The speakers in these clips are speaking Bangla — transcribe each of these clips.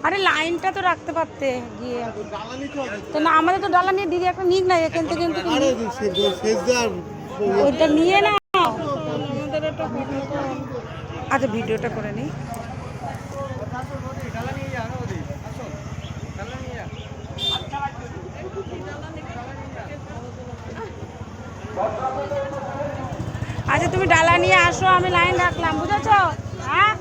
আরে লাইনটা তো রাখতে পারতে গিয়ে তো না, আমাদের তো ডালা নিয়ে দিদি একটা নিক না এখান থেকে ওইটা নিয়ে না আমাদের একটা আচ্ছা ভিডিওটা করে নিই। আচ্ছা তুমি ডালা নিয়ে আসো, আমি লাইন রাখলাম, বুঝেছো? হ্যাঁ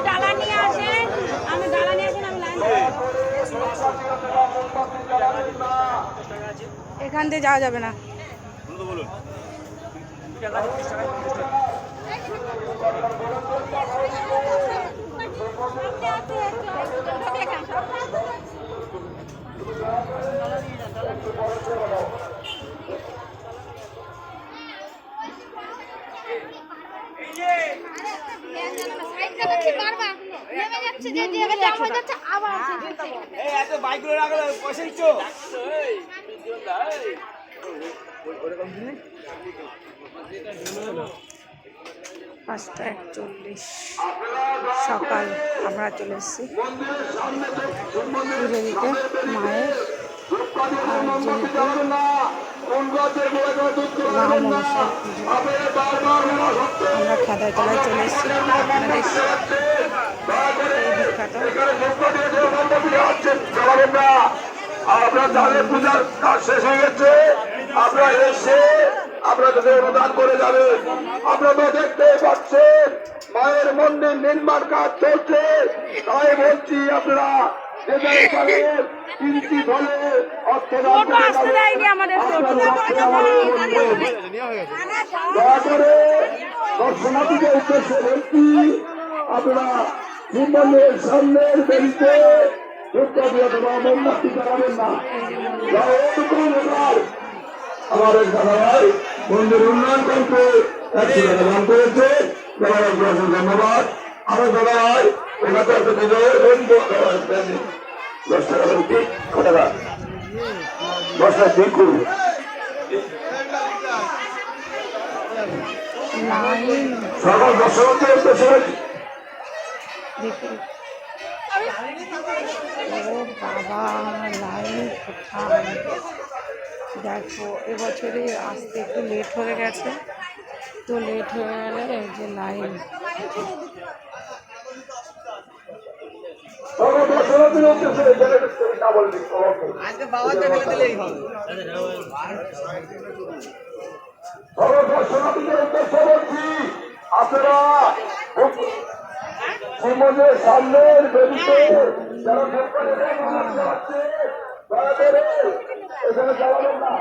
ডালা নিয়ে আসেন, আমি ডালা নিয়ে আসেন, আমি লাইন এখান দিয়ে যাওয়া যাবে না। পাঁচটা 41 সকাল আমরা চলে এসেছি পুজো দিতে মায়ের। আমরা খাদায় তলায় চলে এসেছি আপনাদের বিখ্যাত। আপনার যাদের পূজার কাজ শেষ হয়ে গেছে, আপনারা এসে আপনাদের অনুদান করে যাবেন। আপনারা দেখতে পাচ্ছেন মায়ের মন্দির নির্মাণ কাজ চলছে, তাই বলছি আপনারা কিঞ্চিত হলে অর্থ দান করে দয়া করে দর্শনার্থীদের উদ্দেশ্যে বলছি আপনারা মন্দিরের সামনের বেরিতে মোমবাতি চালাবেন না। আমার এক দাদা ভাই মন্দির উন্নয়ন করতে 100 টাকা দান করেছে, ধন্যবাদ। আমার দাদা ভাই ওনাকে একটা 10 টাকা ঠিক টাকা 10 টাকা ঠিক করবে। সকল দর্শকদের উদ্দেশ্যে ও বাবা লাইন কোথায় দেখো, এবছরে আসতে একটু লেট হয়ে গেছে, তো লেট হয়ে গেলে এই যে লাইন। আপনারা মন্দিরের সামনের বেরিতে যারা এখানে চালাবেন না।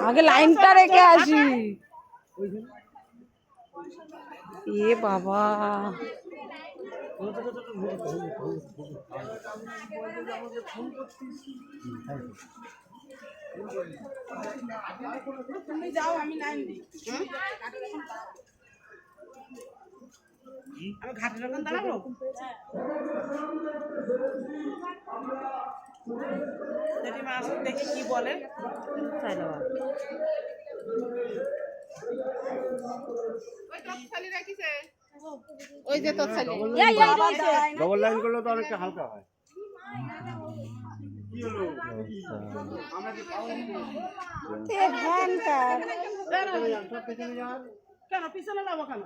আগে লাইনটা রেখে আসি। এ বাবা তুমি যাও, আমি লাইন দিই। আমি ঘাটের ওখানে দাঁড়াবো। জেঠিমা আসুন দেখি কি বলেন। ওই যে তৎসালি ডবল লাইন করলে তো অনেকটা হালকা হয়। কেন পিছনে যাবো কেন?